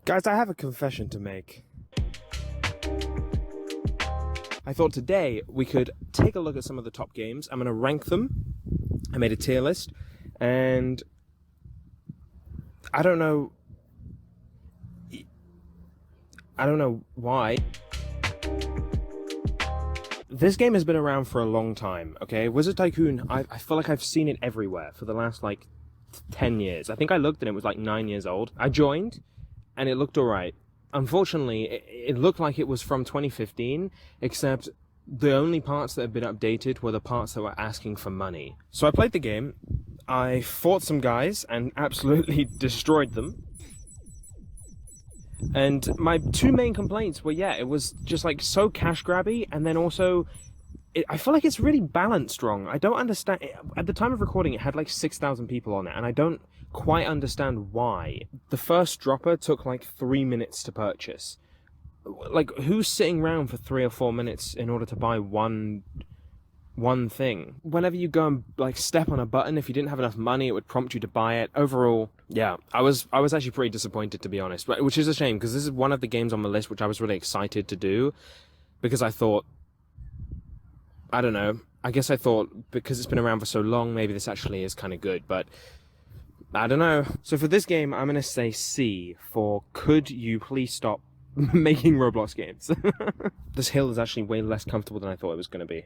Guys, I have a confession to make. I thought today we could take a look at some of the top games. I'm going to rank them. I made a tier list, and I don't know why. This game has been around for a long time, okay? Wizard Tycoon, I feel like I've seen it everywhere for the last, 10 years. I think I looked and it was, 9 years old. I joined, and it looked alright. Unfortunately, it looked like it was from 2015, except the only parts that had been updated were the parts that were asking for money. So I played the game, I fought some guys, and absolutely destroyed them. And my two main complaints were, it was just so cash grabby, and then also, I feel like it's really balanced wrong. I don't understand. At the time of recording, it had 6,000 people on it, and I don't quite understand why. The first dropper took 3 minutes to purchase. Who's sitting around for 3 or 4 minutes in order to buy one thing? Whenever you go and step on a button, if you didn't have enough money, it would prompt you to buy it. Overall, I was actually pretty disappointed, to be honest, which is a shame, because this is one of the games on the list which I was really excited to do, because I thought, I don't know, I guess I thought because it's been around for so long, maybe this actually is kind of good, but I don't know. So for this game, I'm going to say C for could you please stop making Roblox games. This hill is actually way less comfortable than I thought it was going to be.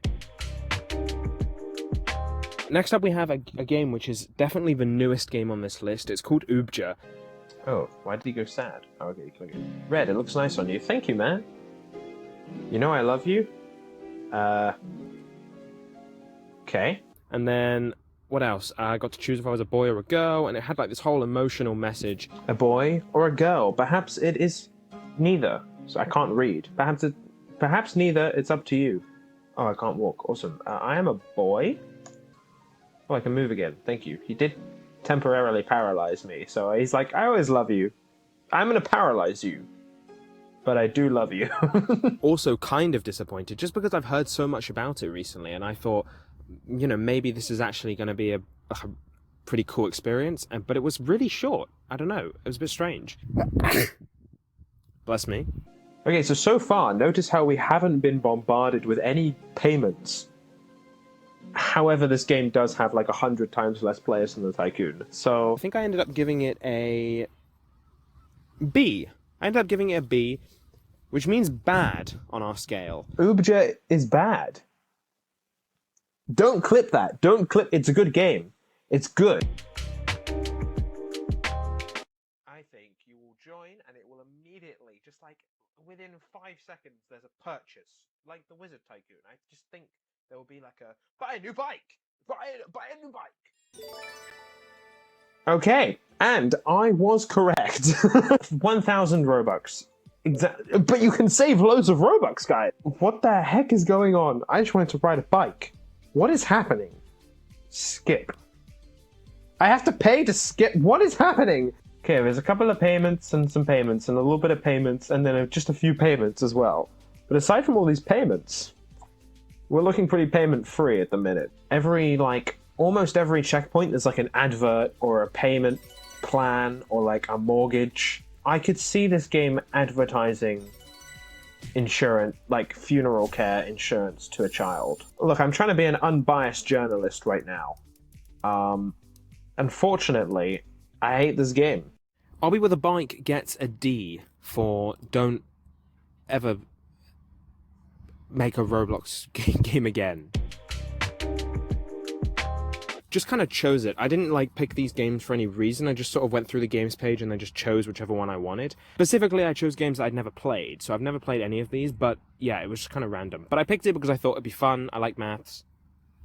Next up we have a game which is definitely the newest game on this list. It's called Ubja. Oh, why did he go sad? Oh, okay, click it. Red, it looks nice on you. Thank you, man. You know I love you. Okay. And then, what else? I got to choose if I was a boy or a girl, and it had this whole emotional message. A boy or a girl? Perhaps it is neither. So I can't read. Perhaps neither. It's up to you. Oh, I can't walk. Awesome. I am a boy. Oh, I can move again. Thank you. He did temporarily paralyze me, so he's like, I always love you. I'm gonna paralyze you. But I do love you. Also kind of disappointed, just because I've heard so much about it recently, and I thought, maybe this is actually going to be a pretty cool experience, but it was really short. I don't know. It was a bit strange. Bless me. Okay, so far, notice how we haven't been bombarded with any payments. However, this game does have 100 times less players than the Tycoon, so I think I ended up giving it a B. I ended up giving it a B, which means bad on our scale. Ubja is bad. Don't clip that. Don't clip. It's a good game. It's good. I think you will join and it will immediately, just within 5 seconds, there's a purchase. Like the Wizard Tycoon. I just think there will be a, buy a new bike! Buy a new bike! Okay, and I was correct. 1,000 Robux. Exactly. But you can save loads of Robux, guys. What the heck is going on? I just wanted to ride a bike. What is happening? Skip. I have to pay to skip. What is happening? Okay, there's a couple of payments and some payments and a little bit of payments and then just a few payments as well. But aside from all these payments, we're looking pretty payment free at the minute. Almost every checkpoint there's an advert or a payment plan or a mortgage. I could see this game advertising insurance, funeral care insurance to a child. Look, I'm trying to be an unbiased journalist right now. Unfortunately, I hate this game. Obby with a Bike gets a D for don't ever make a Roblox game again. Just kind of chose it. I didn't pick these games for any reason. I just sort of went through the games page and then just chose whichever one I wanted. Specifically, I chose games that I'd never played, so I've never played any of these, but yeah, it was just kind of random. But I picked it because I thought it'd be fun. I like maths.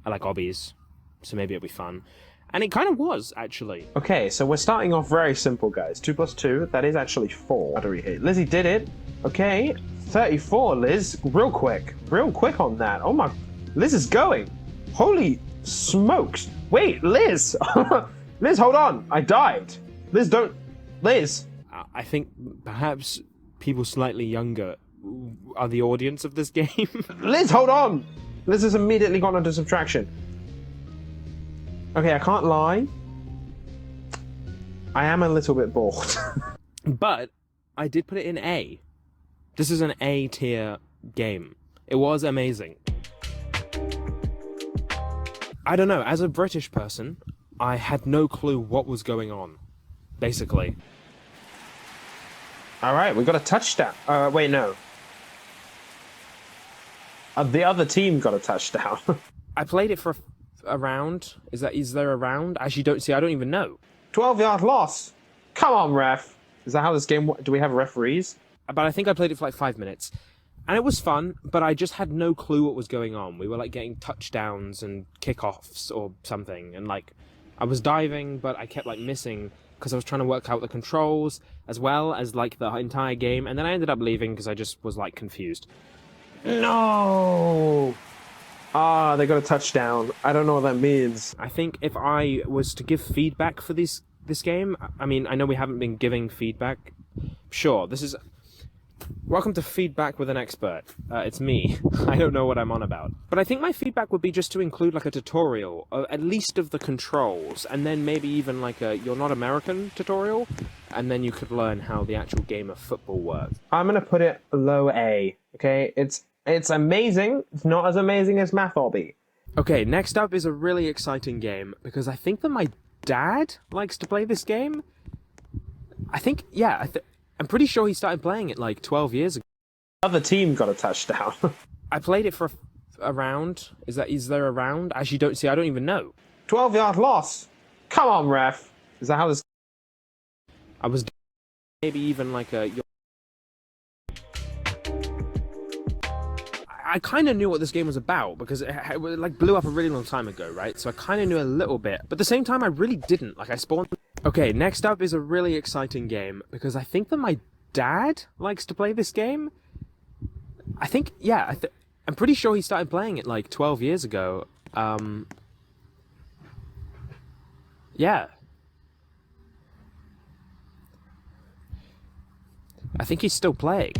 I like obbies, so maybe it'll be fun. And it kind of was, actually. Okay, so we're starting off very simple, guys. 2 plus 2, that is actually 4. Battery hit. Lizzie did it. Okay, 34, Liz. Real quick on that. Oh my, Liz is going. Holy smokes. Wait, Liz! Liz, hold on! I died! Liz, don't... Liz! I think perhaps people slightly younger are the audience of this game. Liz, hold on! Liz has immediately gone under subtraction. Okay, I can't lie. I am a little bit bored. But I did put it in A. This is an A tier game. It was amazing. I don't know, as a British person, I had no clue what was going on, basically. All right, we got a touchdown. Wait, no. The other team got a touchdown. I played it for a round. Is there a round? Actually, I don't even know. 12-yard loss. Come on, ref. Is that how this game... Do we have referees? But I think I played it for like 5 minutes. And it was fun, but I just had no clue what was going on. We were like getting touchdowns and kickoffs or something. And like, I was diving, but I kept like missing because I was trying to work out the controls as well as like the entire game. And then I ended up leaving because I just was like confused. No! Ah, they got a touchdown. I don't know what that means. I think if I was to give feedback for this game, I mean, I know we haven't been giving feedback. Sure, this is... Welcome to Feedback with an Expert. It's me. I don't know what I'm on about. But I think my feedback would be just to include like a tutorial, at least of the controls, and then maybe even like a You're Not American tutorial, and then you could learn how the actual game of football works. I'm gonna put it low A, okay? It's amazing. It's not as amazing as Math Obby. Okay, next up is a really exciting game, because I think that my dad likes to play this game. I think, yeah, I'm pretty sure he started playing it like 12 years ago. The other team got a touchdown. I played it for a round. Is there a round? Actually, I don't even know. 12-yard loss. Come on, ref. Is that how this... I was maybe even like a... I kind of knew what this game was about because it like blew up a really long time ago, right? So I kind of knew a little bit, but at the same time I really didn't. Like I spawned... Okay, next up is a really exciting game because I think that my dad likes to play this game. I think, yeah, I'm pretty sure he started playing it like 12 years ago. Yeah. I think he's still playing.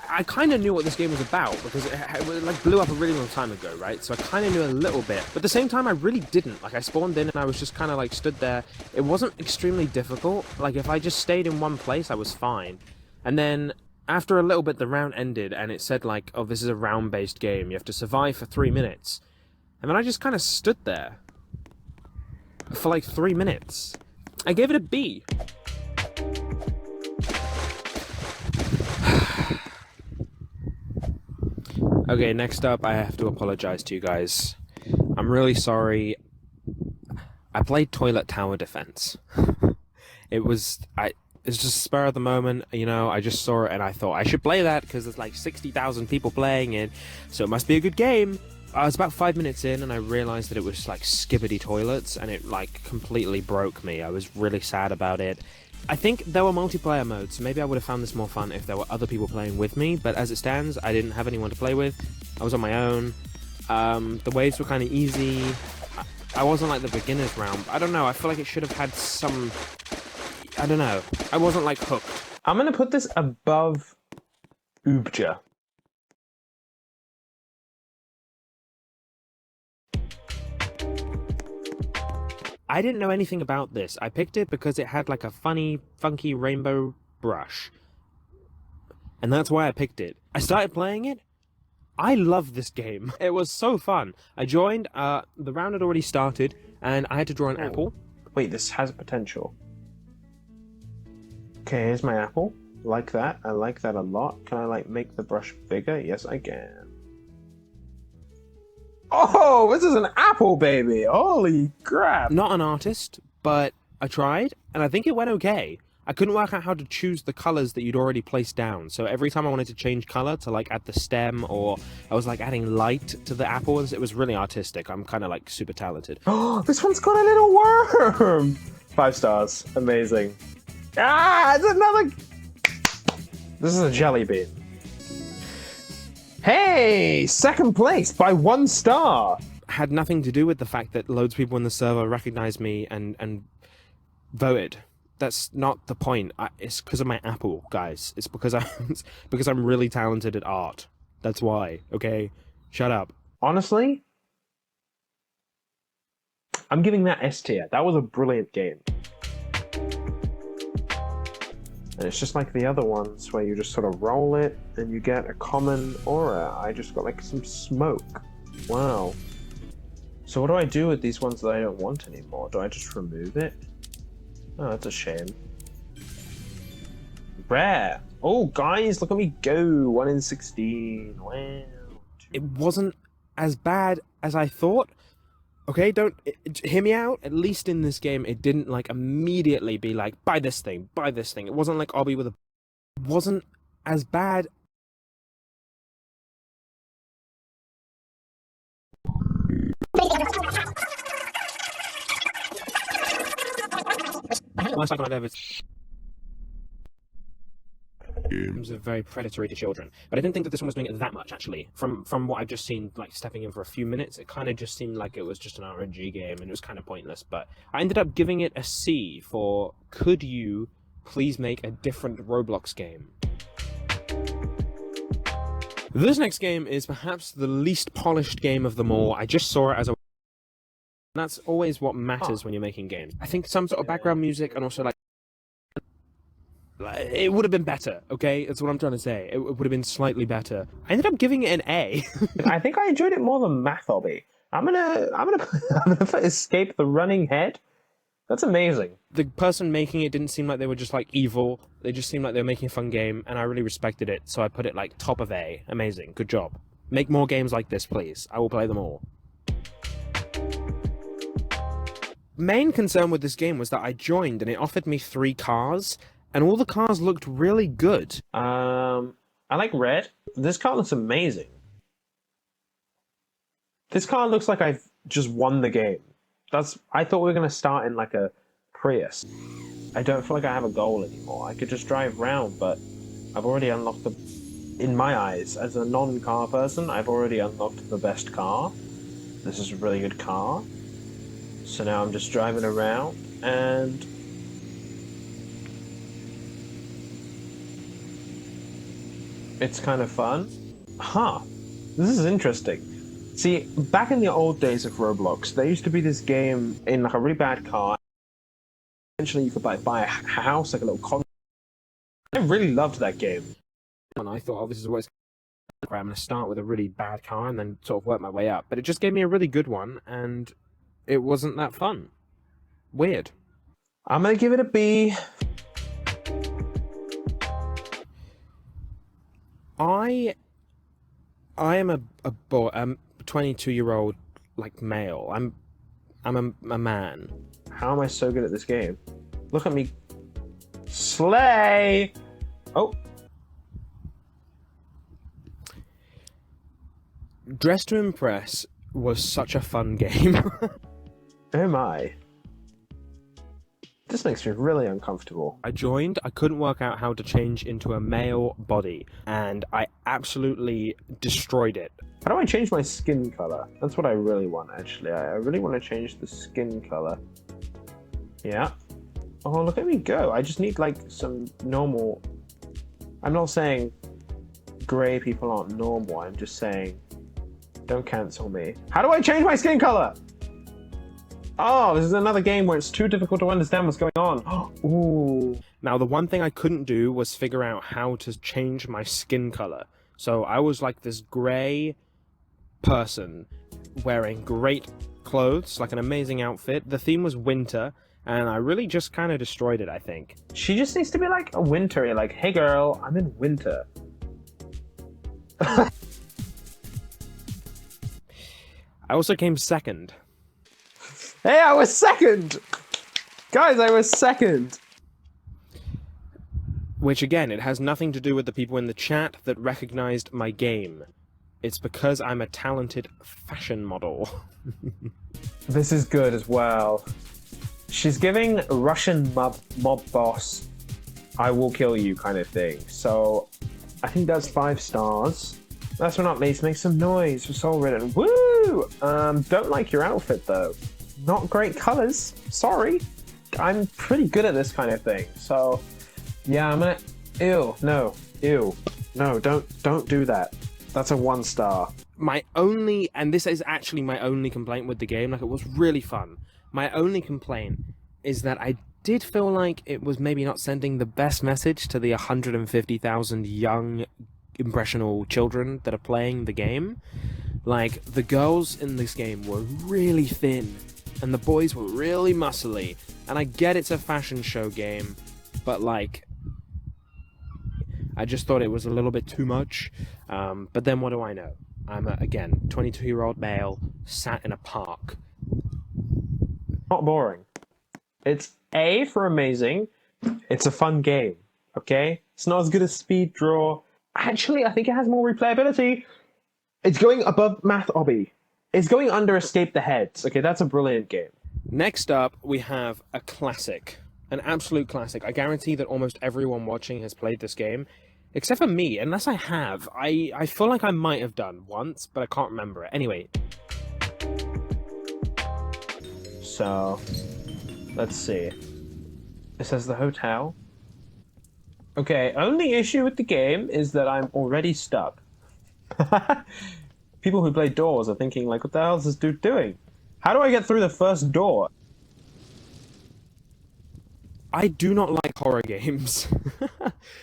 I kind of knew what this game was about because it like blew up a really long time ago, right? So I kind of knew a little bit, but at the same time I really didn't. Like I spawned in and I was just kind of like stood there. It wasn't extremely difficult. Like if I just stayed in one place, I was fine. And then after a little bit, the round ended and it said like, oh, this is a round-based game. You have to survive for 3 minutes. And then I just kind of stood there for like 3 minutes. I gave it a B. Okay, next up, I have to apologize to you guys. I'm really sorry. I played Toilet Tower Defense. It's just spur of the moment, you know, I just saw it and I thought I should play that because there's like 60,000 people playing it, so it must be a good game. I was about 5 minutes in and I realized that it was like skibbity toilets and it like completely broke me. I was really sad about it. I think there were multiplayer modes, so maybe I would have found this more fun if there were other people playing with me, but as it stands, I didn't have anyone to play with. I was on my own. The waves were kind of easy. I wasn't like the beginner's round. I don't know, I feel like it should have had some... I don't know. I wasn't like hooked. I'm gonna put this above Ubja. I didn't know anything about this. I picked it because it had like a funny, funky rainbow brush. And that's why I picked it. I started playing it. I love this game. It was so fun. I joined, the round had already started, and I had to draw an apple. Wait, this has potential. Okay, here's my apple. Like that. I like that a lot. Can I like make the brush bigger? Yes, I can. Oh, this is an apple, baby! Holy crap! Not an artist, but I tried, and I think it went okay. I couldn't work out how to choose the colors that you'd already placed down, so every time I wanted to change color to like add the stem, or I was like adding light to the apples, it was really artistic. I'm kind of like super talented. Oh, this one's got a little worm! 5 stars. Amazing. Ah, it's another... This is a jelly bean. Hey, second place by 1 star. Had nothing to do with the fact that loads of people in the server recognized me and voted. That's not the point. It's because of my apple, guys. It's because I'm really talented at art. That's why. Okay, shut up. Honestly, I'm giving that S tier. That was a brilliant game. And it's just like the other ones where you just sort of roll it and you get a common aura. I just got like some smoke. Wow. So what do I do with these ones that I don't want anymore? Do I just remove it? Oh, that's a shame. Rare. Oh, guys, look at me go. 1 in 16. Wow. It wasn't as bad as I thought. Okay, hear me out. At least in this game, it didn't like immediately be like, buy this thing, buy this thing. It wasn't like Obby with a... It wasn't as bad. Last time I've ever... Games are very predatory to children, but I didn't think that this one was doing it that much. Actually, from what I've just seen, like stepping in for a few minutes, it kind of just seemed like it was just an RNG game, and it was kind of pointless. But I ended up giving it a C for could you please make a different Roblox game. This next game is perhaps the least polished game of them all. I just saw it as a... That's always what matters when you're making games. I think some sort of background music and also like it would have been better, okay? That's what I'm trying to say. It would have been slightly better. I ended up giving it an A. I think I enjoyed it more than Math Obby. I'm gonna put Escape the Running Head. That's amazing. The person making it didn't seem like they were just like evil. They just seemed like they were making a fun game, and I really respected it, so I put it like top of A. Amazing. Good job. Make more games like this, please. I will play them all. Main concern with this game was that I joined and it offered me 3 cars, and all the cars looked really good. I like red. This car looks amazing. This car looks like I've just won the game. I thought we were going to start in like a Prius. I don't feel like I have a goal anymore. I could just drive around, but I've already unlocked the... In my eyes, as a non-car person, I've already unlocked the best car. This is a really good car. So now I'm just driving around, and... it's kind of fun. Huh. This is interesting. See, back in the old days of Roblox, there used to be this game in like a really bad car. Eventually you could buy a house, like a little con. I really loved that game. And I thought, oh, this is what it's... I'm going to start with a really bad car and then sort of work my way up. But it just gave me a really good one, and it wasn't that fun. Weird. I'm going to give it a B. I am a boy. I'm a 22-year-old like male. I'm a man. How am I so good at this game? Look at me. Slay! Oh. Dress to Impress was such a fun game. Oh my. This makes me really uncomfortable. I joined, I couldn't work out how to change into a male body, and I absolutely destroyed it. How do I change my skin color? That's what I really want, actually. I really want to change the skin color. Yeah. Oh, look at me go. I just need, like, some normal... I'm not saying grey people aren't normal. I'm just saying don't cancel me. How do I change my skin color? Oh, this is another game where it's too difficult to understand what's going on. Ooh. Now, the one thing I couldn't do was figure out how to change my skin color. So I was like this grey person wearing great clothes, like an amazing outfit. The theme was winter, and I really just kind of destroyed it, I think. She just needs to be like a wintry, like, hey girl, I'm in winter. I also came second. Hey, I was second! Guys, I was second! Which, again, it has nothing to do with the people in the chat that recognized my game. It's because I'm a talented fashion model. This is good as well. She's giving Russian mob boss, I will kill you kind of thing. So, I think that's 5 stars. Last but not least, make some noise for Soul Ridden. Woo! Don't like your outfit though. Not great colors. Sorry. I'm pretty good at this kind of thing. So, yeah, I'm gonna... Ew. No. Ew. No, don't do that. That's a 1 star. My only... And this is actually my only complaint with the game. Like, it was really fun. My only complaint is that I did feel like it was maybe not sending the best message to the 150,000 young, impressionable children that are playing the game. Like, the girls in this game were really thin, and the boys were really muscly. And I get it's a fashion show game, but like, I just thought it was a little bit too much. But then what do I know? I'm, again, 22-year-old male, sat in a park. Not boring. It's A for amazing. It's a fun game, okay? It's not as good as Speed Draw. Actually, I think it has more replayability. It's going above Math Obby. It's going under Escape the Heads. Okay, that's a brilliant game. Next up, we have a classic. An absolute classic. I guarantee that almost everyone watching has played this game. Except for me, unless I have. I feel like I might have done once, but I can't remember it. Anyway. So, let's see. It says the hotel. Okay, only issue with the game is that I'm already stuck. People who play Doors are thinking, like, what the hell is this dude doing? How do I get through the first door? I do not like horror games.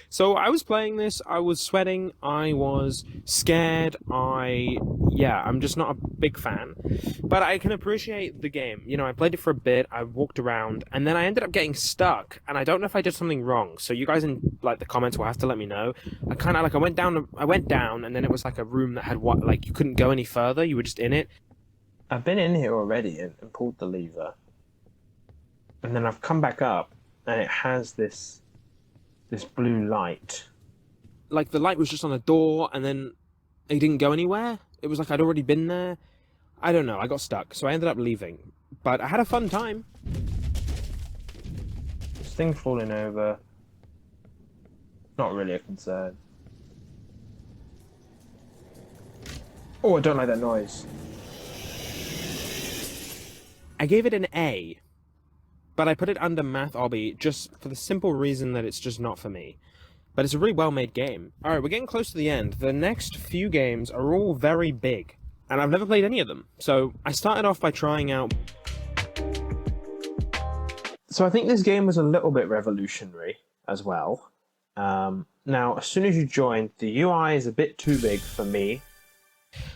So I was playing this, I was sweating, I was scared, I'm just not a big fan. But I can appreciate the game. You know, I played it for a bit, I walked around, and then I ended up getting stuck, and I don't know if I did something wrong. So you guys in, like, the comments will have to let me know. I went down, and then it was like a room that had you couldn't go any further, you were just in it. I've been in here already and pulled the lever. And then I've come back up, and it has this blue light. Like, the light was just on a door, and then it didn't go anywhere. It was like I'd already been there. I don't know, I got stuck, so I ended up leaving. But I had a fun time. This thing falling over. Not really a concern. Oh, I don't like that noise. I gave it an A. But I put it under Math Obby just for the simple reason that it's just not for me. But it's a really well-made game. Alright, we're getting close to the end. The next few games are all very big, and I've never played any of them. So I started off by trying out... So I think this game was a little bit revolutionary as well. Now, as soon as you joined, the UI is a bit too big for me.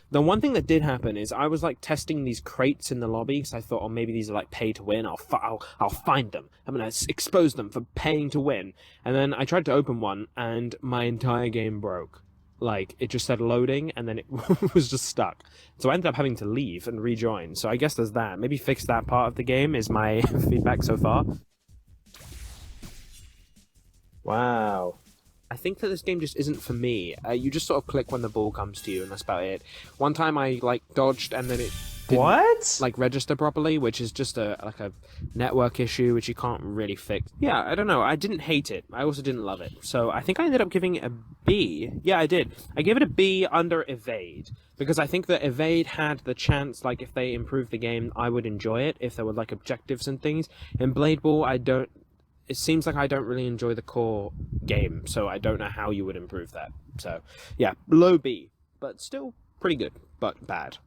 The one thing that did happen is I was like testing these crates in the lobby because I thought, oh, maybe these are like pay to win. I'll find them. I'm gonna expose them for paying to win. And then I tried to open one, and my entire game broke. Like, it just said loading, and then it was just stuck. So I ended up having to leave and rejoin. So I guess there's that. Maybe fix that part of the game is my feedback so far. Wow. I think that this game just isn't for me. You just sort of click when the ball comes to you, and that's about it. One time I, like, dodged, and then it didn't, like, register properly, which is just a network issue, which you can't really fix. Yeah, I don't know. I didn't hate it. I also didn't love it. So I think I ended up giving it a B. Yeah, I did. I gave it a B under Evade, because I think that Evade had the chance, like, if they improved the game, I would enjoy it, if there were, like, objectives and things. In Blade Ball, it seems like I don't really enjoy the core game, so I don't know how you would improve that. So, yeah, low B, but still pretty good, but bad.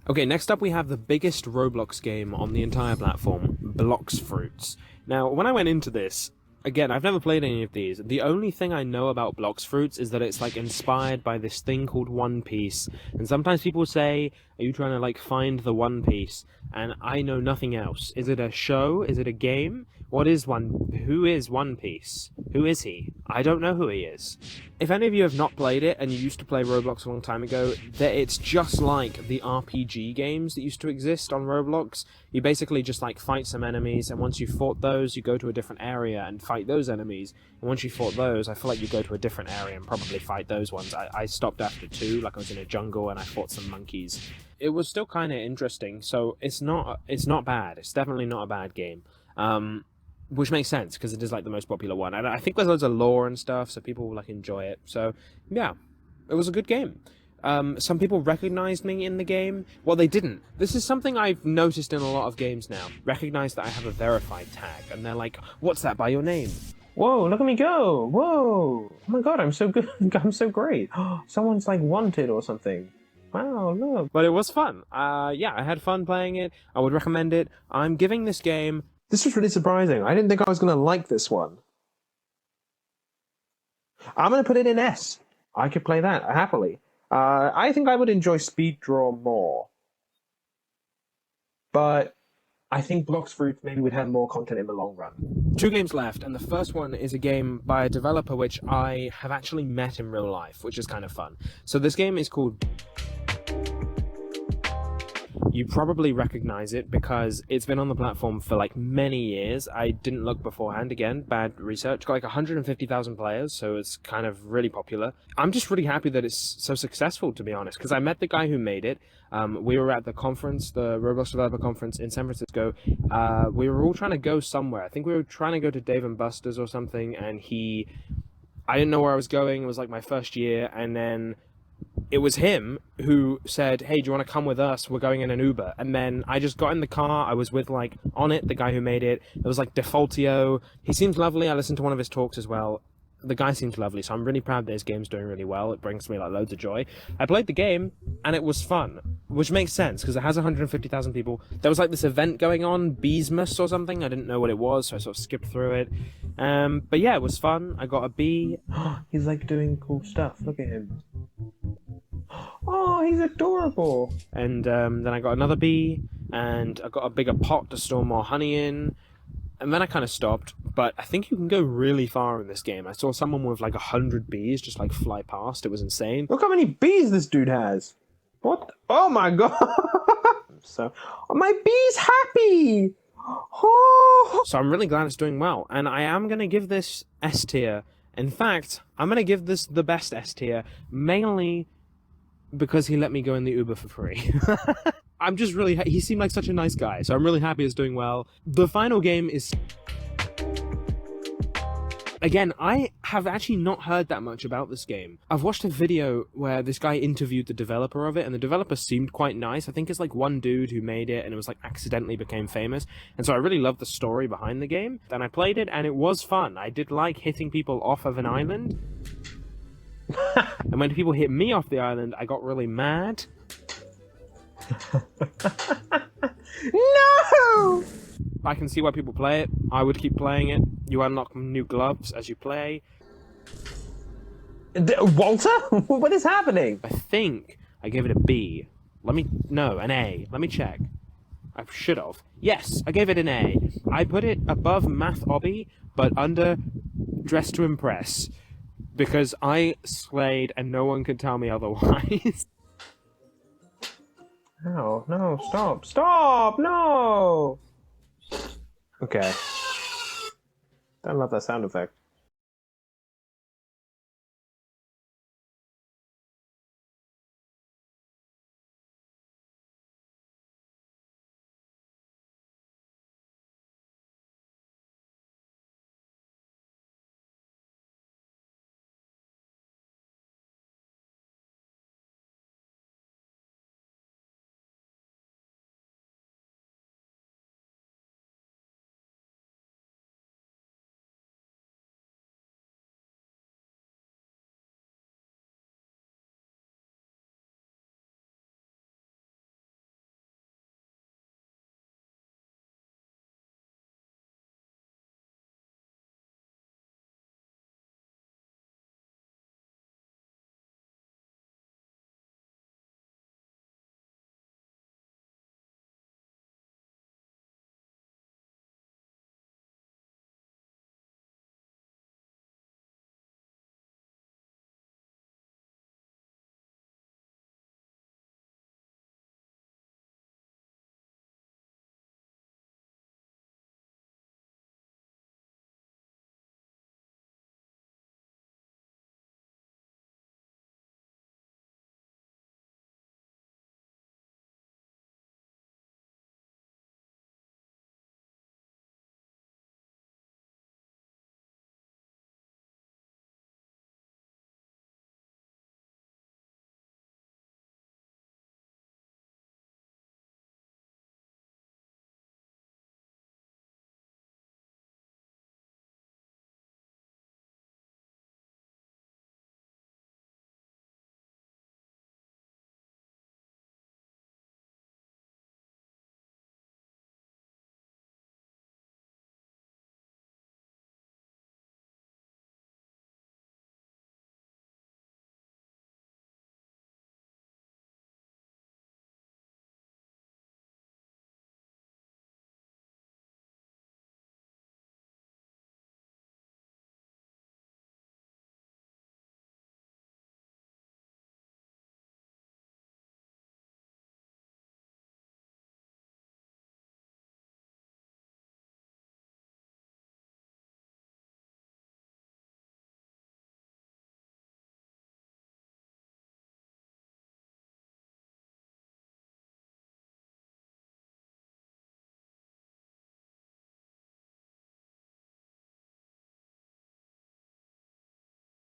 Okay, next up we have the biggest Roblox game on the entire platform, Blox Fruits. Now, when I went into this, again, I've never played any of these. The only thing I know about Blox Fruits is that it's, like, inspired by this thing called One Piece. And sometimes people say, are you trying to, like, find the One Piece? And I know nothing else. Is it a show? Is it a game? Who is One Piece? Who is he? I don't know who he is. If any of you have not played it, and you used to play Roblox a long time ago, it's just like the RPG games that used to exist on Roblox. You basically just, like, fight some enemies, and once you've fought those, you go to a different area and fight those enemies. And once you fought those, I feel like you go to a different area and probably fight those ones. I stopped after 2, like I was in a jungle and I fought some monkeys. It was still kind of interesting, so it's not bad. It's definitely not a bad game. Which makes sense, because it is, like, the most popular one. And I think there's loads of lore and stuff, so people will, like, enjoy it. So, yeah, it was a good game. Some people recognized me in the game. Well, they didn't. This is something I've noticed in a lot of games now. Recognize that I have a verified tag, and they're like, what's that by your name? Whoa, look at me go! Whoa! Oh my god, I'm so good. I'm so great. Someone's, like, wanted or something. Wow, look. But it was fun. Yeah, I had fun playing it. I would recommend it. I'm giving this game... This was really surprising. I didn't think I was going to like this one. I'm going to put it in S. I could play that happily. I think I would enjoy Speed Draw more. But I think Blocks Fruit maybe would have more content in the long run. 2 games left, and the first one is a game by a developer which I have actually met in real life, which is kind of fun. So this game is called... You probably recognize it because it's been on the platform for like many years. I didn't look beforehand. Again, bad research. Got like 150,000 players, so it's kind of really popular. I'm just really happy that it's so successful, to be honest, because I met the guy who made it. We were at the conference, the Roblox Developer Conference in San Francisco. We were all trying to go somewhere. I think we were trying to go to Dave & Buster's or something, and I didn't know where I was going. It was like my first year, and then it was him who said, hey, do you want to come with us? We're going in an Uber. And then I just got in the car. I was with, like, On It, the guy who made it. It was, like, Defaultio. He seems lovely. I listened to one of his talks as well. The guy seems lovely, so I'm really proud that his game's doing really well. It brings me, like, loads of joy. I played the game, and it was fun, which makes sense, because it has 150,000 people. There was, like, this event going on, Beesmas or something. I didn't know what it was, so I sort of skipped through it. But, yeah, it was fun. I got a B. He's, like, doing cool stuff. Look at him. Oh, he's adorable. And then I got another bee, and I got a bigger pot to store more honey in. And then I kind of stopped, but I think you can go really far in this game. I saw someone with like 100 bees just like fly past. It was insane. Look how many bees this dude has. What? Oh my god. So, my bee's happy. Oh. So I'm really glad it's doing well. And I am going to give this S tier. In fact, I'm going to give this the best S tier, mainly because he let me go in the Uber for free. I'm just really... He seemed like such a nice guy, so I'm really happy it's doing well. The final game is... Again, I have actually not heard that much about this game. I've watched a video where this guy interviewed the developer of it, and the developer seemed quite nice. I think it's like one dude who made it, and it was like accidentally became famous. And so I really loved the story behind the game. Then I played it, and it was fun. I did like hitting people off of an island. And when people hit me off the island, I got really mad. No! I can see why people play it. I would keep playing it. You unlock new gloves as you play. Walter? What is happening? I think I gave it a B. No, an A. Let me check. I should have. Yes, I gave it an A. I put it above Math Obby, but under Dress to Impress. Because I slayed and no one can tell me otherwise. No, no, stop, stop, no! Okay. Don't love that sound effect.